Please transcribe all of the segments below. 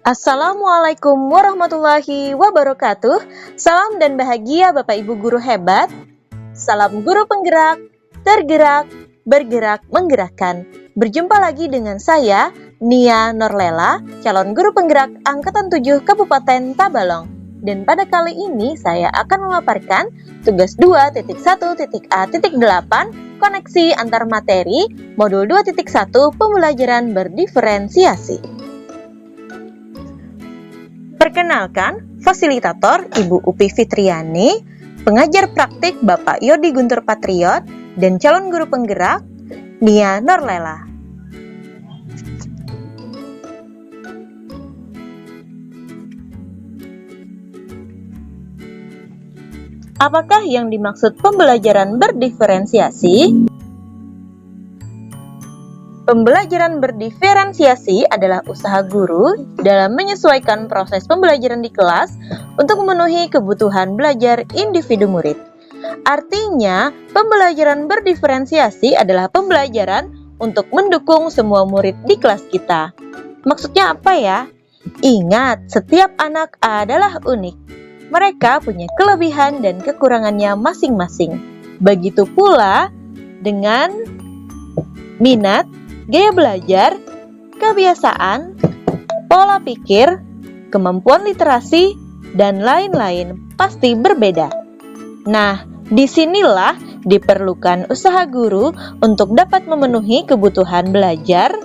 Assalamualaikum warahmatullahi wabarakatuh. Salam dan bahagia Bapak Ibu guru hebat. Salam guru penggerak, tergerak, bergerak, menggerakkan. Berjumpa lagi dengan saya, Nia Norlela, calon guru penggerak Angkatan 7 Kabupaten Tabalong. Dan pada kali ini saya akan memaparkan tugas 2.1.A.8 koneksi antar materi modul 2.1 pembelajaran berdiferensiasi. Perkenalkan, fasilitator Ibu Upi Fitriani, pengajar praktik Bapak Yodi Guntur Patriot, dan calon guru penggerak Nia Norlela. Apakah yang dimaksud pembelajaran berdiferensiasi? Pembelajaran berdiferensiasi adalah usaha guru dalam menyesuaikan proses pembelajaran di kelas untuk memenuhi kebutuhan belajar individu murid. Artinya, pembelajaran berdiferensiasi adalah pembelajaran untuk mendukung semua murid di kelas kita. Maksudnya apa ya? Ingat, setiap anak adalah unik. Mereka punya kelebihan dan kekurangannya masing-masing. Begitu pula dengan minat, gaya belajar, kebiasaan, pola pikir, kemampuan literasi, dan lain-lain pasti berbeda. Nah, disinilah diperlukan usaha guru untuk dapat memenuhi kebutuhan belajar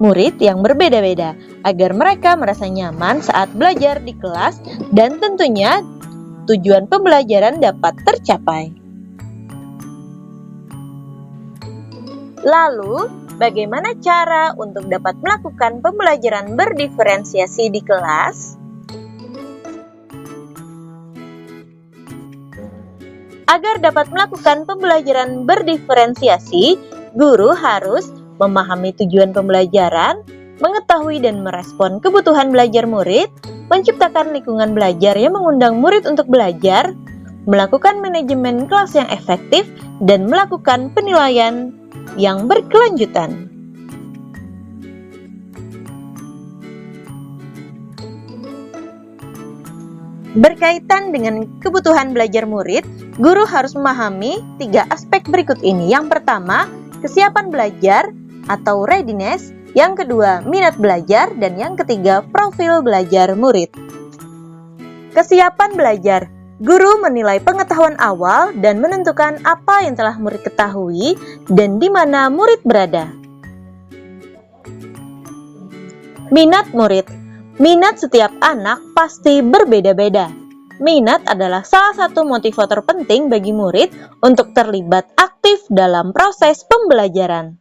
murid yang berbeda-beda, agar mereka merasa nyaman saat belajar di kelas dan tentunya tujuan pembelajaran dapat tercapai. Lalu, bagaimana cara untuk dapat melakukan pembelajaran berdiferensiasi di kelas? Agar dapat melakukan pembelajaran berdiferensiasi, guru harus memahami tujuan pembelajaran, mengetahui dan merespon kebutuhan belajar murid, menciptakan lingkungan belajar yang mengundang murid untuk belajar, melakukan manajemen kelas yang efektif, dan melakukan penilaian yang berkelanjutan. Berkaitan dengan kebutuhan belajar murid, guru harus memahami 3 aspek berikut ini. Yang pertama, kesiapan belajar atau readiness. Yang kedua, minat belajar. Dan yang ketiga, profil belajar murid. Kesiapan belajar. Guru menilai pengetahuan awal dan menentukan apa yang telah murid ketahui dan di mana murid berada. Minat murid. Minat setiap anak pasti berbeda-beda. Minat adalah salah satu motivator penting bagi murid untuk terlibat aktif dalam proses pembelajaran.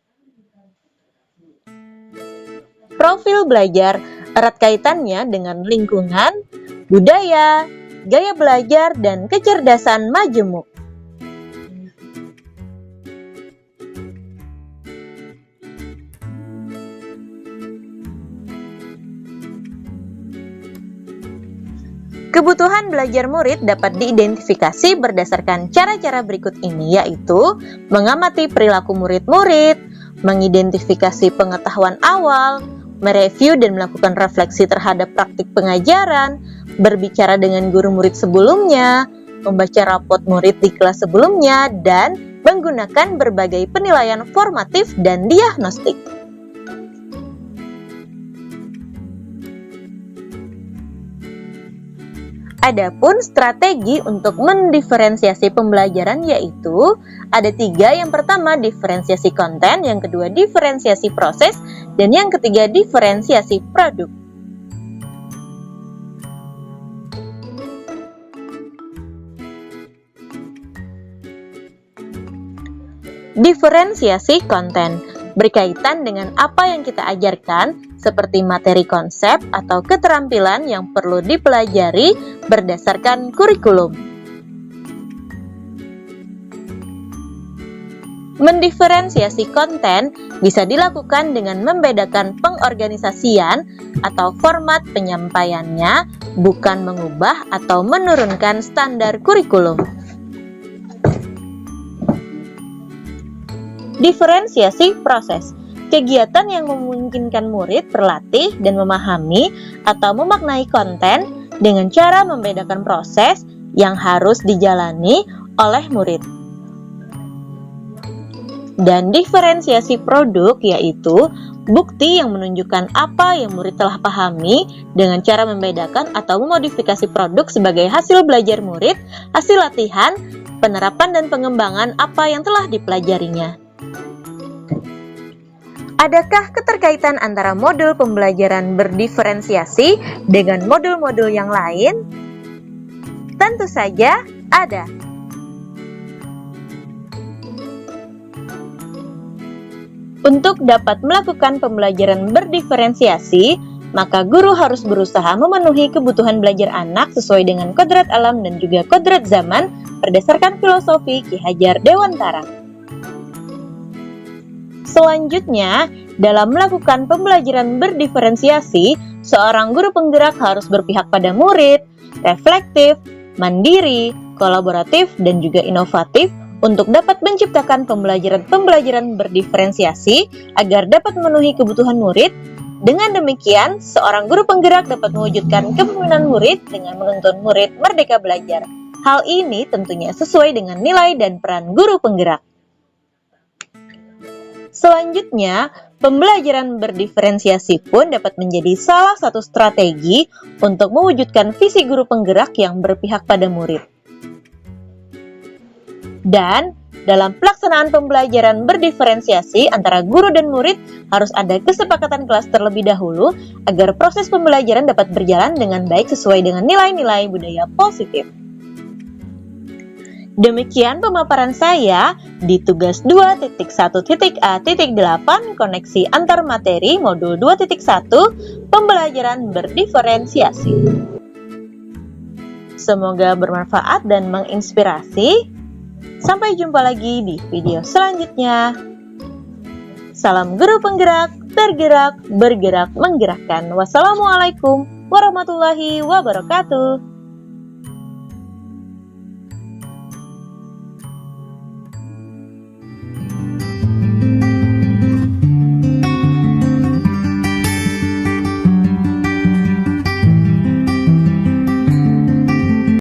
Profil belajar erat kaitannya dengan lingkungan, budaya, gaya belajar, dan kecerdasan majemuk. Kebutuhan belajar murid dapat diidentifikasi berdasarkan cara-cara berikut ini, yaitu mengamati perilaku murid-murid, mengidentifikasi pengetahuan awal, mereview dan melakukan refleksi terhadap praktik pengajaran, berbicara dengan guru murid sebelumnya, membaca rapot murid di kelas sebelumnya, dan menggunakan berbagai penilaian formatif dan diagnostik. Adapun strategi untuk mendiferensiasi pembelajaran yaitu ada 3. Yang pertama, diferensiasi konten, yang kedua, diferensiasi proses, dan yang ketiga, diferensiasi produk. Diferensiasi konten berkaitan dengan apa yang kita ajarkan, seperti materi konsep atau keterampilan yang perlu dipelajari berdasarkan kurikulum. Mendiferensiasi konten bisa dilakukan dengan membedakan pengorganisasian atau format penyampaiannya, bukan mengubah atau menurunkan standar kurikulum. Diferensiasi proses. Kegiatan yang memungkinkan murid berlatih dan memahami atau memaknai konten dengan cara membedakan proses yang harus dijalani oleh murid. Dan diferensiasi produk yaitu bukti yang menunjukkan apa yang murid telah pahami dengan cara membedakan atau memodifikasi produk sebagai hasil belajar murid, hasil latihan, penerapan dan pengembangan apa yang telah dipelajarinya. Adakah keterkaitan antara modul pembelajaran berdiferensiasi dengan modul-modul yang lain? Tentu saja ada. Untuk dapat melakukan pembelajaran berdiferensiasi, maka guru harus berusaha memenuhi kebutuhan belajar anak sesuai dengan kodrat alam dan juga kodrat zaman berdasarkan filosofi Ki Hajar Dewantara. Selanjutnya, dalam melakukan pembelajaran berdiferensiasi, seorang guru penggerak harus berpihak pada murid, reflektif, mandiri, kolaboratif, dan juga inovatif untuk dapat menciptakan pembelajaran berdiferensiasi agar dapat memenuhi kebutuhan murid. Dengan demikian, seorang guru penggerak dapat mewujudkan kepemimpinan murid dengan menuntun murid merdeka belajar. Hal ini tentunya sesuai dengan nilai dan peran guru penggerak. Selanjutnya, pembelajaran berdiferensiasi pun dapat menjadi salah satu strategi untuk mewujudkan visi guru penggerak yang berpihak pada murid. Dan dalam pelaksanaan pembelajaran berdiferensiasi antara guru dan murid harus ada kesepakatan kelas terlebih dahulu agar proses pembelajaran dapat berjalan dengan baik sesuai dengan nilai-nilai budaya positif. Demikian pemaparan saya di tugas 2.1.A.8 koneksi antar materi modul 2.1 pembelajaran berdiferensiasi. Semoga bermanfaat dan menginspirasi. Sampai jumpa lagi di video selanjutnya. Salam guru penggerak, tergerak, bergerak, menggerakkan. Wassalamualaikum warahmatullahi wabarakatuh.